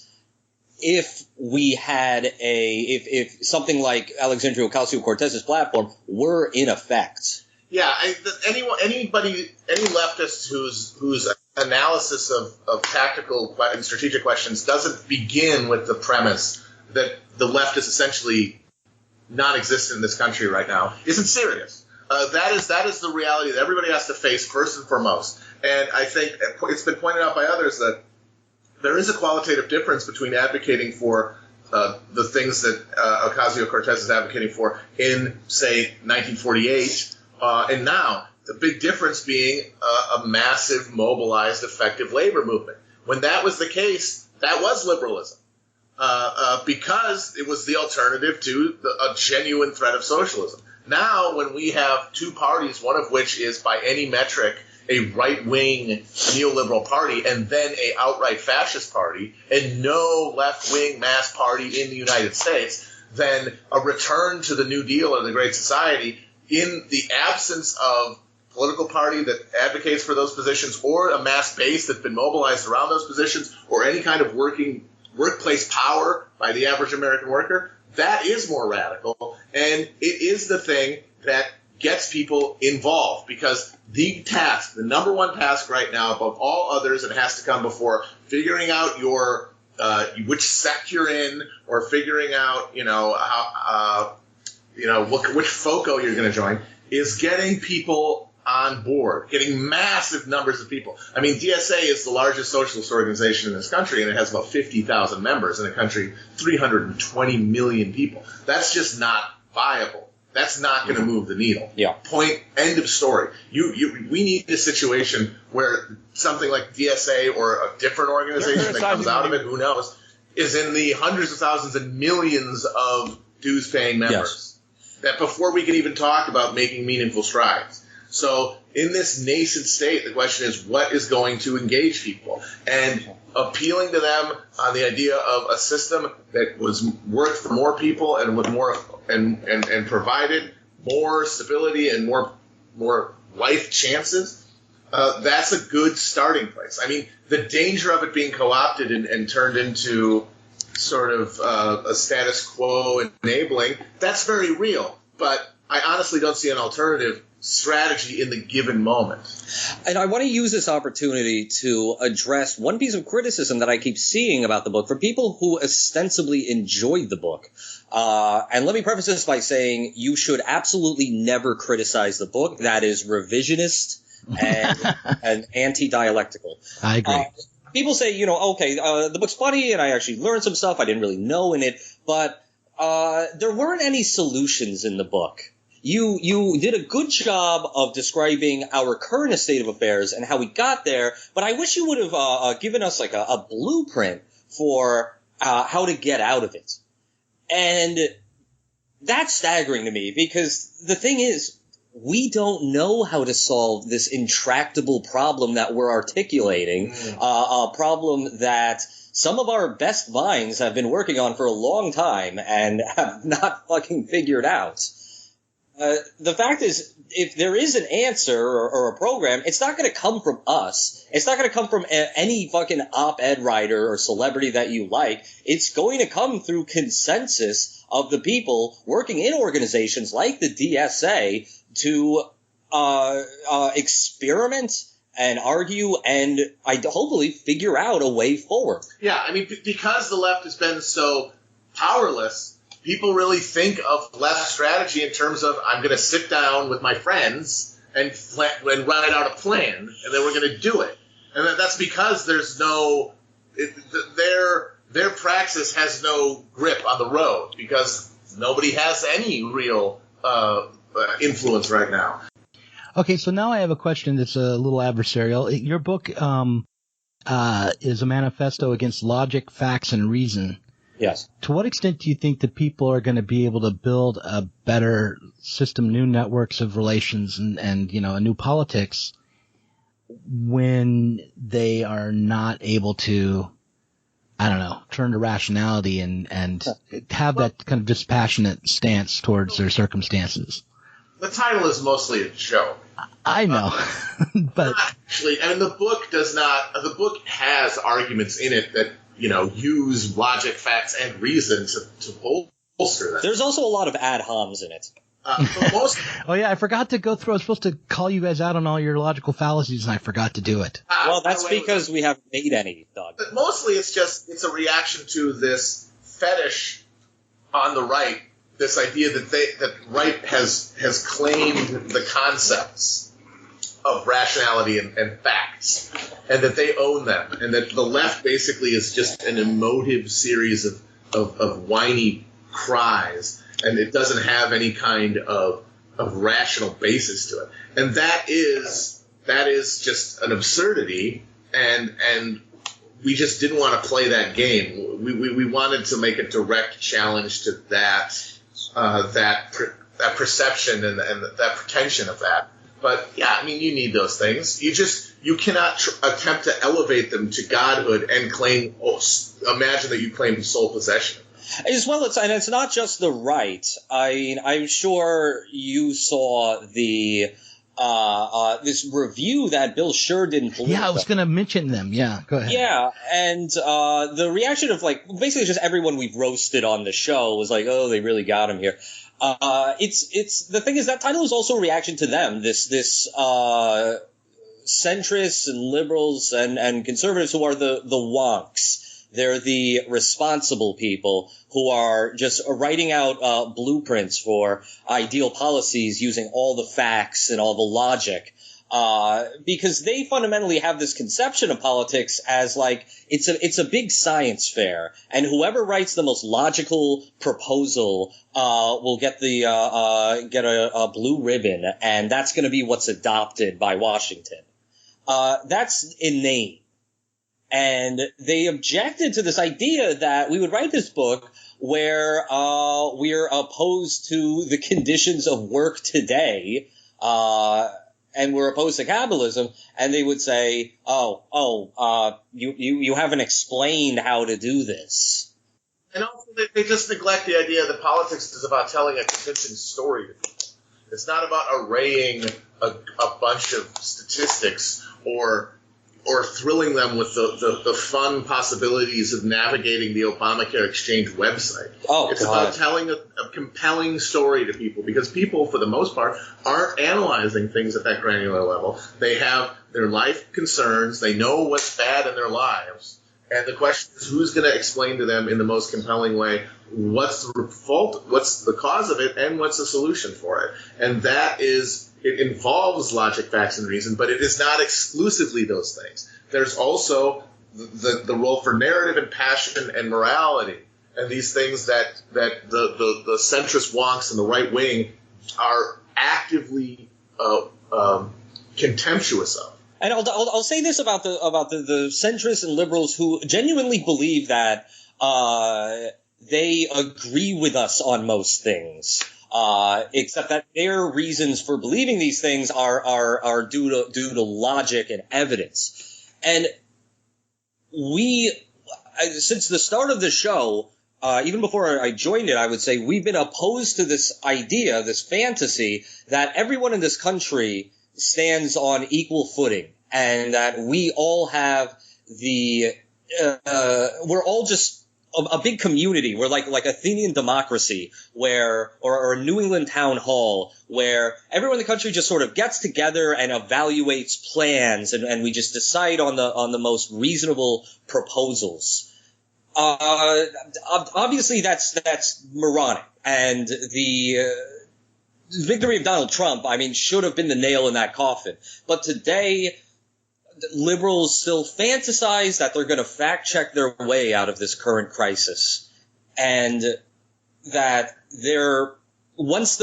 if we had if something like Alexandria Ocasio-Cortez's platform were in effect. Yeah, any leftist whose analysis of tactical and strategic questions doesn't begin with the premise that the left is essentially non-existent in this country right now isn't serious. That is the reality that everybody has to face first and foremost. And I think it's been pointed out by others that there is a qualitative difference between advocating for the things that Ocasio-Cortez is advocating for in, say, 1948 and now. The big difference being a massive, mobilized, effective labor movement. When that was the case, that was liberalism. Because it was the alternative to a genuine threat of socialism. Now, when we have two parties, one of which is by any metric a right-wing neoliberal party and then a outright fascist party and no left-wing mass party in the United States, then a return to the New Deal or the Great Society in the absence of political party that advocates for those positions or a mass base that's been mobilized around those positions or any kind of workplace power by the average American worker, that is more radical. And it is the thing that gets people involved because the number one task right now above all others, it has to come before figuring out your which sect you're in or figuring out, which FOCO you're going to join, is getting people on board, getting massive numbers of people. I mean, DSA is the largest socialist organization in this country, and it has about 50,000 members in a country, 320 million people. That's just not viable. That's not going to move the needle. Yeah. Point, end of story. We need a situation where something like DSA or a different organization that comes out of it, who knows, is in the hundreds of thousands and millions of dues-paying members. Yes. That before we can even talk about making meaningful strides. So in this nascent state, the question is what is going to engage people? And appealing to them on the idea of a system that worked for more people and with more and provided more stability and more life chances, that's a good starting place. I mean, the danger of it being co-opted and turned into sort of a status quo enabling, that's very real. But I honestly don't see an alternative strategy in the given moment. And I want to use this opportunity to address one piece of criticism that I keep seeing about the book from people who ostensibly enjoyed the book. And let me preface this by saying you should absolutely never criticize the book. That is revisionist and anti-dialectical. I agree. People say, the book's funny and I actually learned some stuff I didn't really know in it, but there weren't any solutions in the book. You did a good job of describing our current state of affairs and how we got there, but I wish you would have given us like a blueprint for how to get out of it. And that's staggering to me because the thing is, we don't know how to solve this intractable problem that we're articulating, a problem that some of our best minds have been working on for a long time and have not fucking figured out. The fact is, if there is an answer or a program, it's not going to come from us. It's not going to come from any fucking op-ed writer or celebrity that you like. It's going to come through consensus of the people working in organizations like the DSA to experiment and argue and hopefully figure out a way forward. Yeah, I mean, because the left has been so powerless, people really think of left strategy in terms of I'm going to sit down with my friends and write out a plan, and then we're going to do it. And that's because there's their praxis has no grip on the road because nobody has any real influence right now. Okay, so now I have a question that's a little adversarial. Your book is a manifesto against logic, facts, and reason. Yes. To what extent do you think that people are going to be able to build a better system, new networks of relations and a new politics when they are not able to, turn to rationality and have that kind of dispassionate stance towards their circumstances? The title is mostly a joke. I know, but actually, I mean, the book does not. The book has arguments in it that use logic, facts, and reason to bolster that. There's also a lot of ad homs in it. Oh yeah, I forgot to go through. I was supposed to call you guys out on all your logical fallacies, and I forgot to do it. Well, that's because we haven't made any, Doug. But mostly, it's a reaction to this fetish on the right. This idea that right has claimed the concepts of rationality and facts, and that they own them, and that the left basically is just an emotive series of whiny cries, and it doesn't have any kind of rational basis to it. And that is just an absurdity, and we just didn't want to play that game. We wanted to make a direct challenge to that perception and that pretension of that. But yeah, I mean, you need those things. You cannot attempt to elevate them to godhood and claim. Imagine that you claim sole possession. As well, it's not just the right. I'm sure you saw the this review that Bill Scher did in Politico. Yeah, I was going to mention them. Yeah, go ahead. Yeah, and the reaction of basically just everyone we've roasted on the show was like, oh, they really got him here. It's the thing is that title is also a reaction to them. This centrists and liberals and conservatives who are the wonks. They're the responsible people who are just writing out blueprints for ideal policies using all the facts and all the logic. Because they fundamentally have this conception of politics as it's a big science fair, and whoever writes the most logical proposal will get a blue ribbon, and that's going to be what's adopted by Washington. That's inane. And they objected to this idea that we would write this book where we're opposed to the conditions of work today, and we're opposed to capitalism, and they would say, you haven't explained how to do this. And also, they just neglect the idea that politics is about telling a convincing story to people. It's not about arraying a bunch of statistics or thrilling them with the fun possibilities of navigating the Obamacare Exchange website. It's about telling a compelling story to people, because people, for the most part, aren't analyzing things at that granular level. They have their life concerns. They know what's bad in their lives. And the question is, who's going to explain to them in the most compelling way what's the fault, what's the cause of it, and what's the solution for it? And that is... It involves logic, facts, and reason, but it is not exclusively those things. There's also the role for narrative and passion and morality, and these things that the centrist wonks and the right wing are actively contemptuous of. And I'll say this about the centrists and liberals who genuinely believe that they agree with us on most things. Except that their reasons for believing these things are due to logic and evidence. And since the start of the show, even before I joined it, I would say we've been opposed to this idea, this fantasy, that everyone in this country stands on equal footing, and that we all have we're all just a big community. We're like Athenian democracy, or a New England town hall, where everyone in the country just sort of gets together and evaluates plans, and we just decide on the most reasonable proposals. Obviously that's moronic, and the victory of Donald Trump, should have been the nail in that coffin. But today, liberals still fantasize that they're going to fact-check their way out of this current crisis, and that once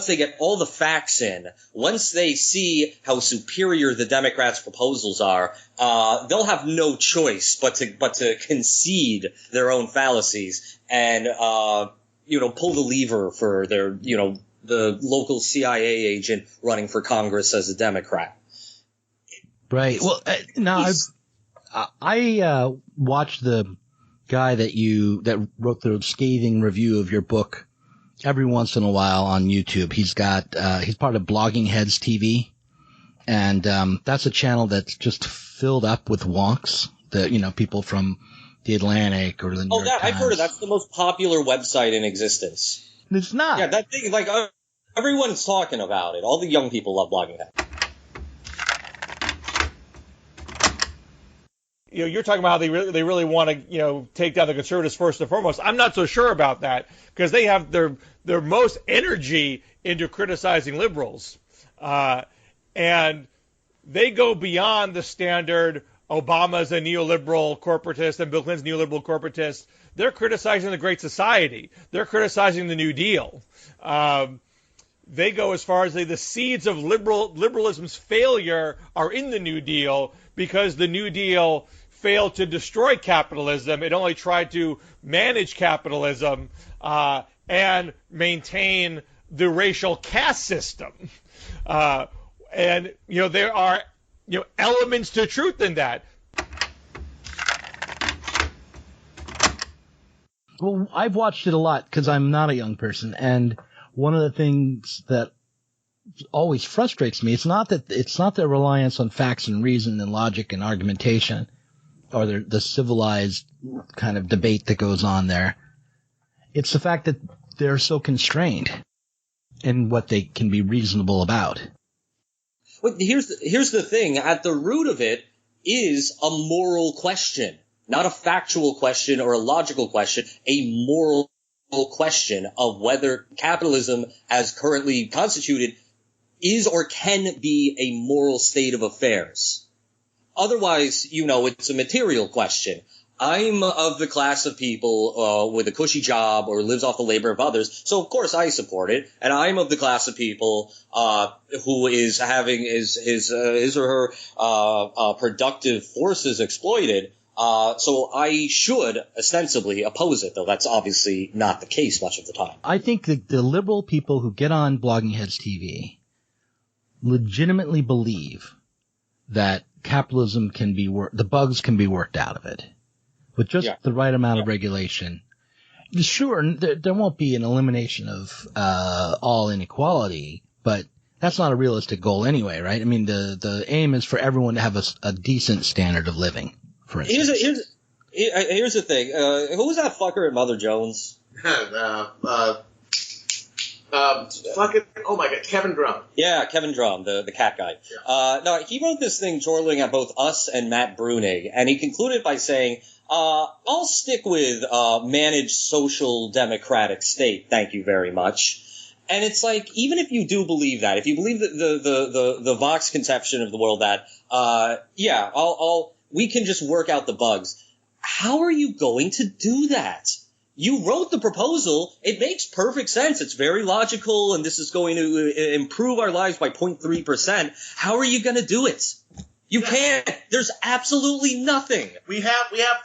they get all the facts in, once they see how superior the Democrats' proposals are, they'll have no choice but to concede their own fallacies and pull the lever for their the local CIA agent running for Congress as a Democrat. Right. Well, now I watched the guy that wrote the scathing review of your book every once in a while on YouTube. He's part of Bloggingheads TV, and that's a channel that's just filled up with wonks. People from the Atlantic or the New York Times. I've heard of that's the most popular website in existence. It's not. Yeah, that thing, like, everyone's talking about it. All the young people love Bloggingheads. You're talking about how they really want to, take down the conservatives first and foremost. I'm not so sure about that, because they have their most energy into criticizing liberals, and they go beyond the standard. Obama's a neoliberal corporatist and Bill Clinton's neoliberal corporatist. They're criticizing the Great Society. They're criticizing the New Deal. They go as far as the seeds of liberalism's failure are in the New Deal, because the New Deal failed to destroy capitalism. It only tried to manage capitalism and maintain the racial caste system. And there are elements to truth in that. Well, I've watched it a lot because I'm not a young person, and one of the things that always frustrates me, it's not their reliance on facts and reason and logic and argumentation, or the civilized kind of debate that goes on there. It's the fact that they're so constrained in what they can be reasonable about. Well, here's the thing. At the root of it is a moral question, not a factual question or a logical question, a moral question of whether capitalism as currently constituted is or can be a moral state of affairs. Otherwise, it's a material question. I'm of the class of people with a cushy job or lives off the labor of others, so of course I support it. And I'm of the class of people who is having his or her productive forces exploited. So I should ostensibly oppose it, though that's obviously not the case much of the time. I think the liberal people who get on Bloggingheads TV legitimately believe that capitalism can be the bugs can be worked out of it with just the right amount of regulation. Sure, there won't be an elimination of all inequality, but that's not a realistic goal anyway, right? I mean, the aim is for everyone to have a decent standard of living, for instance. Here's the thing. Who was that fucker at Mother Jones? Oh my God, Kevin Drum. Yeah, Kevin Drum, the cat guy. Yeah. No, he wrote this thing chortling at both us and Matt Brunig, and he concluded by saying, I'll stick with managed social democratic state, thank you very much. And it's like, even if you do believe that, if you believe that the Vox conception of the world that, we can just work out the bugs, how are you going to do that? You wrote the proposal. It makes perfect sense. It's very logical, and this is going to improve our lives by 0.3%. How are you going to do it? You can't. There's absolutely nothing. We know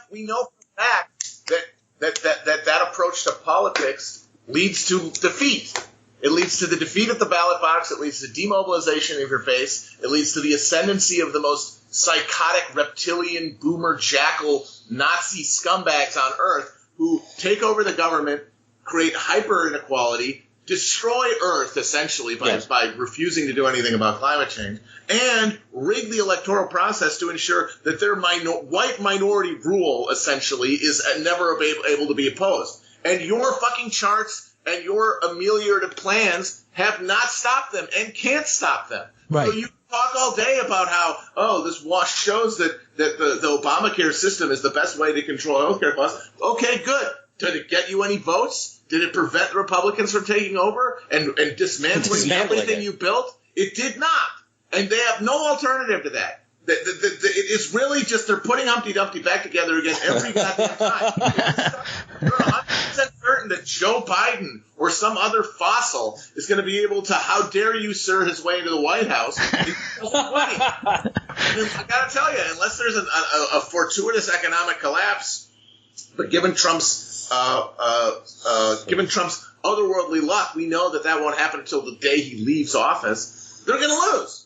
for a fact that approach to politics leads to defeat. It leads to the defeat at the ballot box. It leads to demobilization of your base. It leads to the ascendancy of the most psychotic reptilian boomer jackal Nazi scumbags on Earth, who take over the government, create hyper inequality, destroy Earth essentially by refusing to do anything about climate change, and rig the electoral process to ensure that their white minority rule essentially is never able to be opposed. And your fucking charts and your ameliorative plans have not stopped them and can't stop them. Right. So you talk all day about how, this wash shows that the Obamacare system is the best way to control healthcare costs. Okay, good. Did it get you any votes? Did it prevent the Republicans from taking over and dismantling everything you built? It did not. And they have no alternative to that. It's really just they're putting Humpty Dumpty back together again every goddamn time. You're 100% certain that Joe Biden or some other fossil is going to be able to, how dare you, sir, his way into the White House in 2020. I got to tell you, unless there's a fortuitous economic collapse, but given Trump's otherworldly luck, we know that won't happen until the day he leaves office. They're going to lose.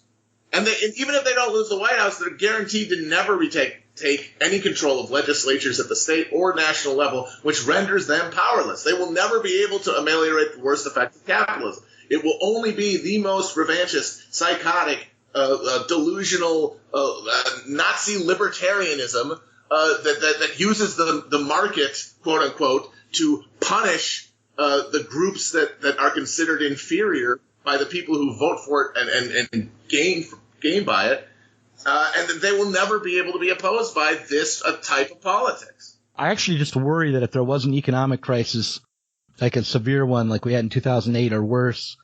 And even if they don't lose the White House, they're guaranteed to never retake take any control of legislatures at the state or national level, which renders them powerless. They will never be able to ameliorate the worst effects of capitalism. It will only be the most revanchist, psychotic, delusional, Nazi libertarianism that uses the market, quote unquote, to punish the groups that are considered inferior by the people who vote for it and gain by it, and they will never be able to be opposed by this type of politics. I actually just worry that if there was an economic crisis, like a severe one like we had in 2008 or worse,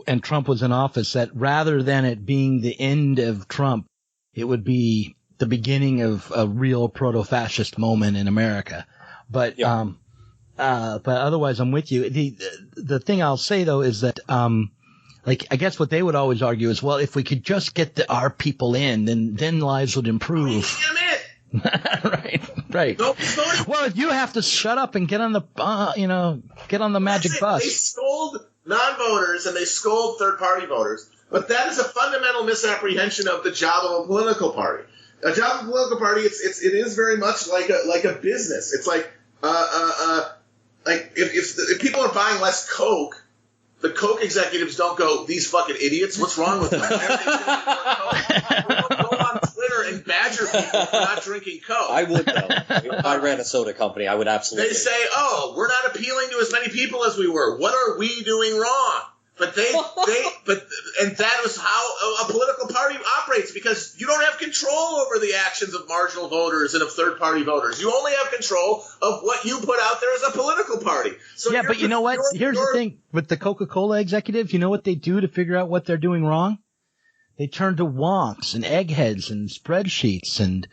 and Trump was in office, that rather than it being the end of Trump, it would be the beginning of a real proto-fascist moment in America. But otherwise, I'm with you. The thing I'll say though is that, like, I guess what they would always argue is, well, if we could just get our people in, then lives would improve. Right. Well, you have to shut up and get on the magic bus. They scold non-voters and they scold third-party voters, but that is a fundamental misapprehension of the job of a political party. A job of a political party, it is very much like a business. It's like if people are buying less Coke, the Coke executives don't go, these fucking idiots, what's wrong with them? Don't go on Twitter and badger people for not drinking Coke. I would, though. If I ran a soda company, I would absolutely. They say, we're not appealing to as many people as we were. What are we doing wrong? But and that is how a political party operates, because you don't have control over the actions of marginal voters and of third-party voters. You only have control of what you put out there as a political party. So yeah, but you know what? Here's the thing with the Coca-Cola executives. You know what they do to figure out what they're doing wrong? They turn to wonks and eggheads and spreadsheets and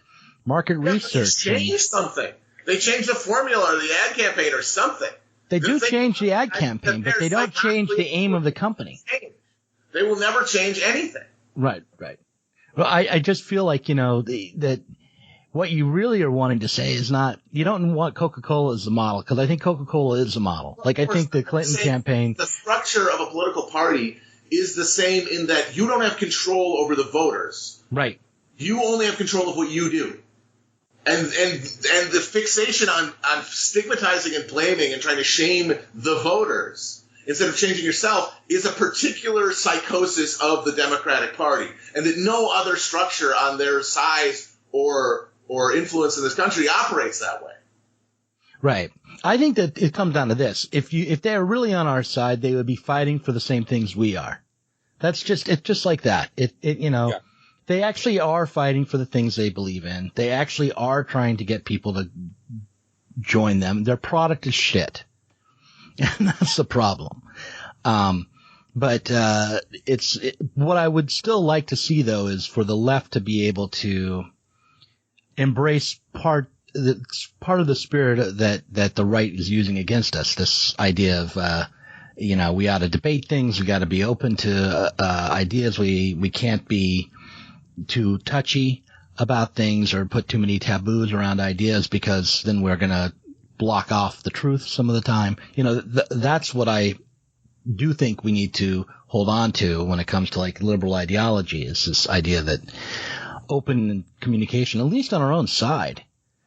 market research. They change something. They change the formula or the ad campaign or something. They do change the ad campaign, but they don't change the aim of the company. They will never change anything. Right. Well, I just feel like, that what you really are wanting to say is not, you don't want Coca-Cola as the model, because I think Coca-Cola is the model. Like, I think the Clinton campaign. The structure of a political party is the same in that you don't have control over the voters. Right. You only have control of what you do. And the fixation on stigmatizing and blaming and trying to shame the voters instead of changing yourself is a particular psychosis of the Democratic Party, and that no other structure on their size or influence in this country operates that way. Right. I think that it comes down to this: if they're really on our side, they would be fighting for the same things we are. It's just like that. Yeah. They actually are fighting for the things they believe in. They actually are trying to get people to join them. Their product is shit. And that's the problem. But what I would still like to see, though, is for the left to be able to embrace part of the spirit that the right is using against us. This idea of, we ought to debate things. We got to be open to ideas. We can't be too touchy about things or put too many taboos around ideas, because then we're going to block off the truth some of the time. That's what I do think we need to hold on to when it comes to like liberal ideology, is this idea that open communication, at least on our own side.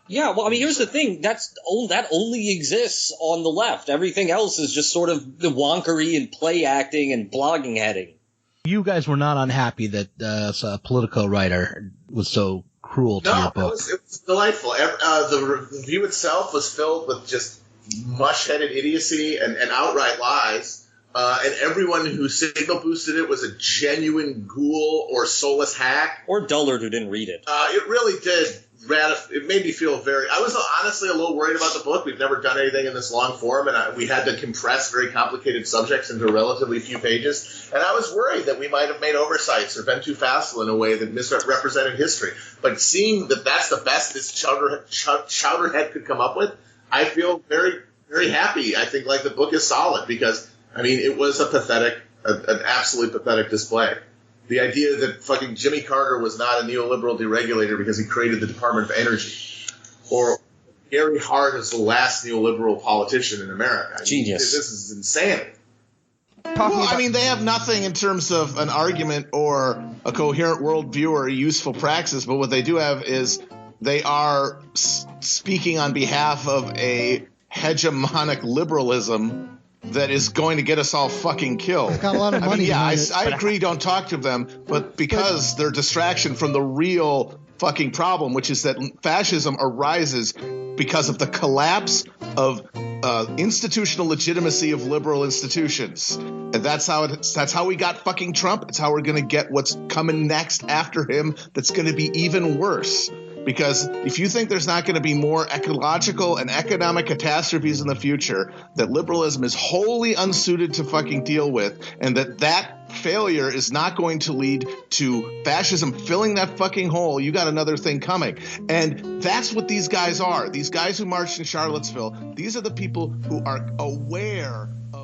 Yeah, well, I mean, here's the thing. That only exists on the left. Everything else is just sort of the wonkery and play acting and blogging heading. You guys were not unhappy that a Politico writer was so cruel to your book. No, it was delightful. The review itself was filled with just mush-headed idiocy and outright lies. And everyone who signal boosted it was a genuine ghoul or soulless hack. Or dullard who didn't read it. It really did. It made me feel I was honestly a little worried about the book. We've never done anything in this long form, and we had to compress very complicated subjects into relatively few pages. And I was worried that we might have made oversights or been too facile in a way that misrepresented history. But seeing that that's the best this chowderhead could come up with, I feel very, very happy. I think the book is solid because, I mean, it was an absolutely pathetic display. The idea that fucking Jimmy Carter was not a neoliberal deregulator because he created the Department of Energy, or Gary Hart is the last neoliberal politician in America. Genius. This is insanity. I mean, they have nothing in terms of an argument or a coherent worldview or a useful praxis, but what they do have is they are speaking on behalf of a hegemonic liberalism that is going to get us all fucking killed. It's got a lot of money. I agree, don't talk to them, but because they're distraction from the real fucking problem, which is that fascism arises because of the collapse of institutional legitimacy of liberal institutions. And that's how we got fucking Trump. It's how we're going to get what's coming next after him that's going to be even worse. Because if you think there's not going to be more ecological and economic catastrophes in the future that liberalism is wholly unsuited to fucking deal with, and that failure is not going to lead to fascism filling that fucking hole, you got another thing coming. And that's what these guys are. These guys who marched in Charlottesville, these are the people who are aware of